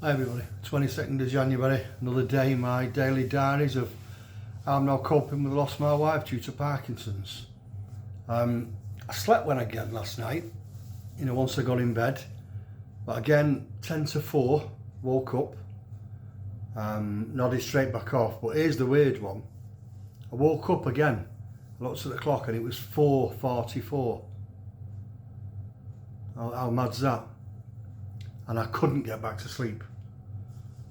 Hi everybody, 22nd of January, another day in my daily diaries of how I'm now coping with the loss of my wife due to Parkinson's. I slept when again last night, once I got in bed, but again 10 to 4, woke up, nodded straight back off. But here's the weird one, I woke up again, I looked at the clock and it was 4:44. How mad's that? And I couldn't get back to sleep.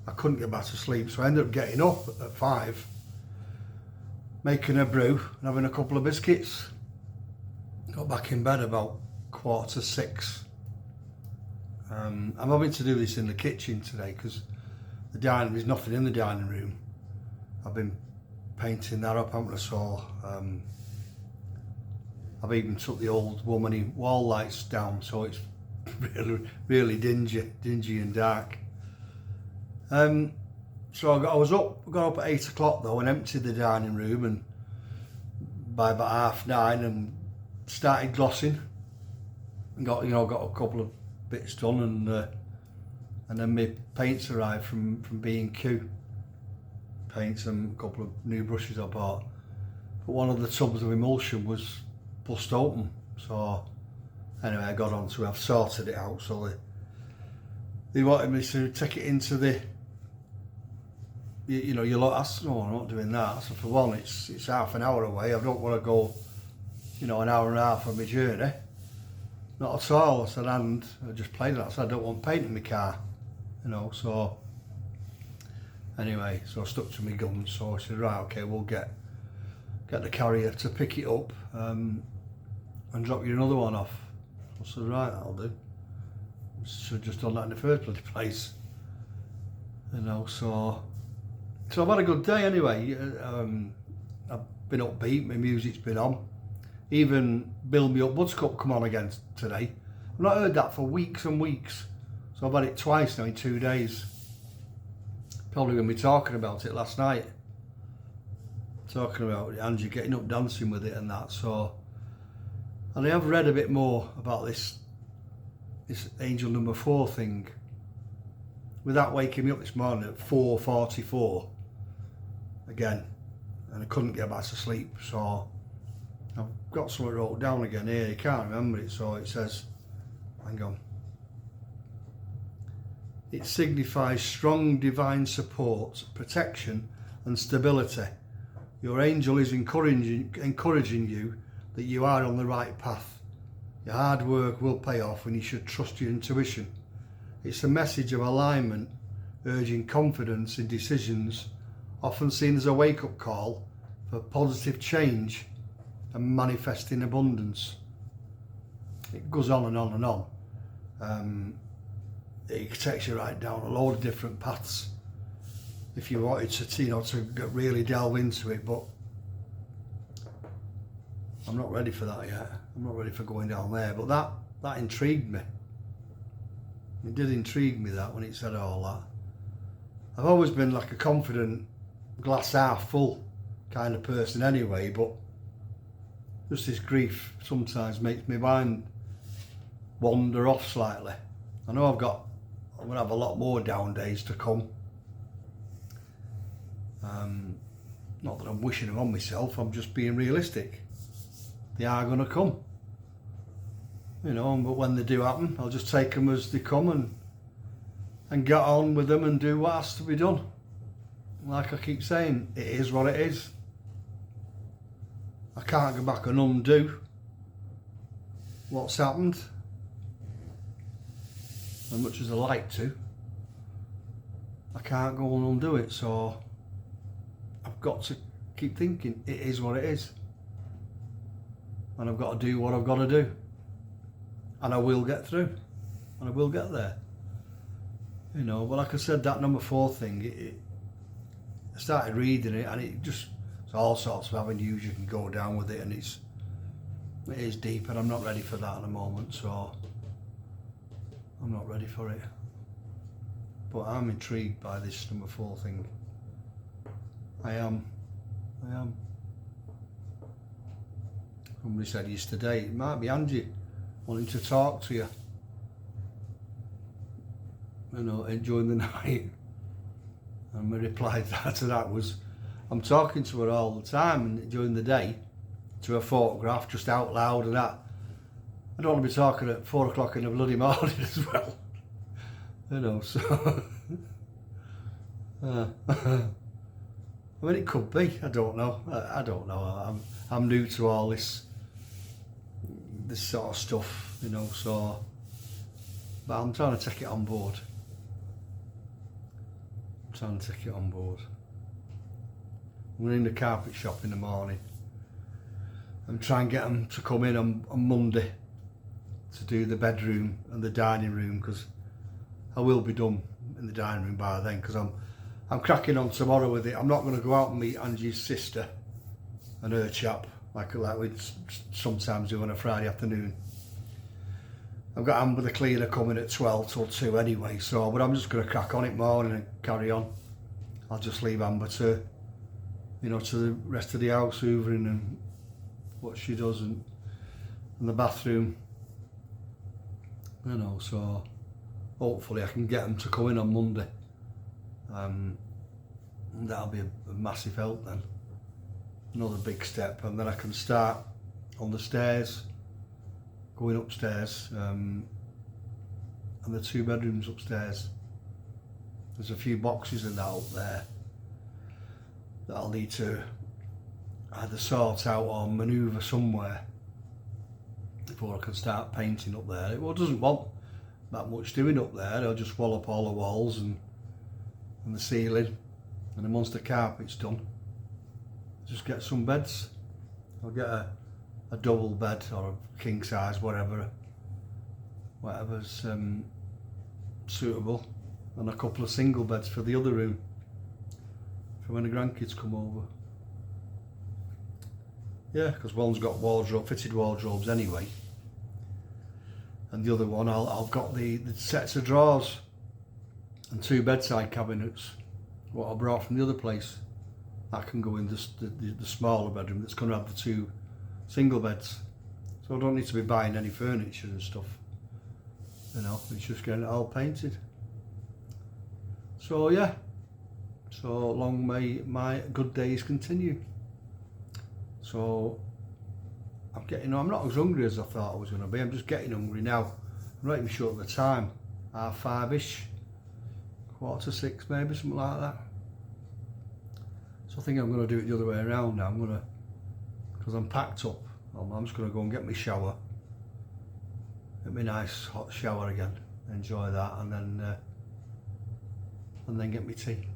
So I ended up getting up at 5, making a brew and having a couple of biscuits. Got back in bed about 5:45. I'm having to do this in the kitchen today because there's nothing in the dining room. I've been painting that up, haven't I? So I've even took the old woman wall lights down, so it's really dingy and dark. So I got up at 8 o'clock though and emptied the dining room, and by about 9:30 and started glossing and got a couple of bits done, and then my paints arrived from B&Q paints and a couple of new brushes I bought, but one of the tubs of emulsion was bust open, so anyway I got on to it. I've sorted it out, so they wanted me to take it into the you lot. I said, no, I'm not doing that. So for one, it's half an hour away. I don't want to go, an hour and a half on my journey. Not at all. I said, and I just played it. I said, I don't want paint in my car, so anyway, so I stuck to my guns. So I said, right, okay, we'll get the carrier to pick it up and drop you another one off. I said, right, that'll do. Should have just done that in the first bloody place, so I've had a good day anyway. I've been upbeat, my music's been on. Even Build Me Up Buttercup come on again today. I've not heard that for weeks and weeks, so I've had it twice now in 2 days. Probably going to be talking about it last night, talking about Angie getting up dancing with it and that. So, and I have read a bit more about this Angel Number 4 thing, without waking me up this morning at 4:44 again, and I couldn't get back to sleep. So I've got something wrote down again here, I can't remember it. So it says, hang on, it signifies strong divine support, protection and stability. Your angel is encouraging you that you are on the right path. Your hard work will pay off and you should trust your intuition. It's a message of alignment, urging confidence in decisions, often seen as a wake-up call for positive change and manifesting abundance. It goes on and on and on. It takes you right down a load of different paths if you wanted to really delve into it, but I'm not ready for that yet. I'm not ready for going down there, but that intrigued me. It did intrigue me that when it said all that. I've always been like a confident, glass half full kind of person anyway, but just this grief sometimes makes my mind wander off slightly. I know I'm going to have a lot more down days to come. Not that I'm wishing them on myself, I'm just being realistic. They are going to come. But when they do happen, I'll just take them as they come and get on with them and do what has to be done. Like I keep saying, it is what it is. I can't go back and undo what's happened, as much as I like to. I can't go and undo it, so I've got to keep thinking it is what it is. And I've got to do what I've got to do. And I will get through, and I will get there. But like I said, that number 4 thing, I started reading it, and it's all sorts of avenues you can go down with it, and it is deep, and I'm not ready for that at the moment, so I'm not ready for it. But I'm intrigued by this number 4 thing. I am. Somebody said yesterday, it might be Angie wanting to talk to you. you know, enjoying the night. And my reply to that was, I'm talking to her all the time and during the day, to her photograph, just out loud and that. I don't want to be talking at 4 o'clock in the bloody morning as well. You know, so... I mean, it could be. I don't know. I don't know. I'm new to all this sort of stuff, you know. So, but I'm trying to take it on board. I'm in the carpet shop in the morning. I'm trying to get them to come in on Monday to do the bedroom and the dining room, because I will be done in the dining room by then, because I'm cracking on tomorrow with it. I'm not going to go out and meet Angie's sister and her chap like we sometimes do on a Friday afternoon. I've got Amber the cleaner coming at 12 till 2 anyway, so but I'm just going to crack on it morning and carry on. I'll just leave Amber to, you know, to the rest of the house, hoovering and what she does, and the bathroom, you know. So hopefully I can get them to come in on Monday. And that'll be a massive help then. Another big step, and then I can start on the stairs, going upstairs, and the 2 bedrooms upstairs. There's a few boxes in that up there that I'll need to either sort out or manoeuvre somewhere before I can start painting up there. It doesn't want that much doing up there. I'll just wall up all the walls and the ceiling, and then once the carpet's done, just get some beds. I'll get a double bed or a king size, whatever's suitable, and a couple of single beds for the other room for when the grandkids come over. Yeah, because one's got fitted wardrobes anyway, and the other one I've got the sets of drawers and 2 bedside cabinets, what I brought from the other place. That can go in the smaller bedroom that's going to have the 2 single beds. So I don't need to be buying any furniture and stuff. You know, it's just getting it all painted. So yeah, so long may my good days continue. So I'm not as hungry as I thought I was going to be. I'm just getting hungry now. I'm not even sure of the time. 5:30ish. 5:45 maybe, something like that. So I think I'm going to do it the other way around now. Because I'm packed up, I'm just going to go and get my shower, get me a nice hot shower again, enjoy that, and then get me tea,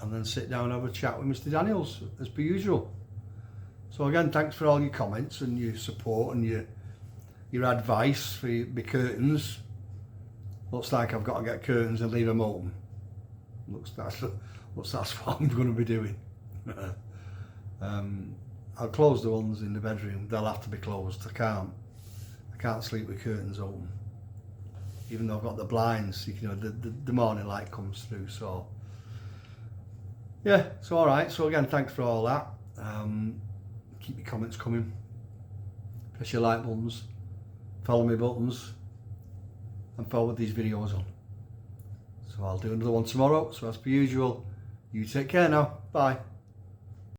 and then sit down and have a chat with Mr. Daniels as per usual. So again, thanks for all your comments and your support and your advice for my curtains. Looks like I've got to get curtains and leave them open. Looks that's what I'm going to be doing. I'll close the ones in the bedroom. They'll have to be closed. I can't sleep with curtains open, even though I've got the blinds. You know, the morning light comes through. So yeah, so all right. So again, thanks for all that. Keep your comments coming. Press your like buttons, follow me buttons, and forward these videos on. So I'll do another one tomorrow. So as per usual, you take care now. Bye.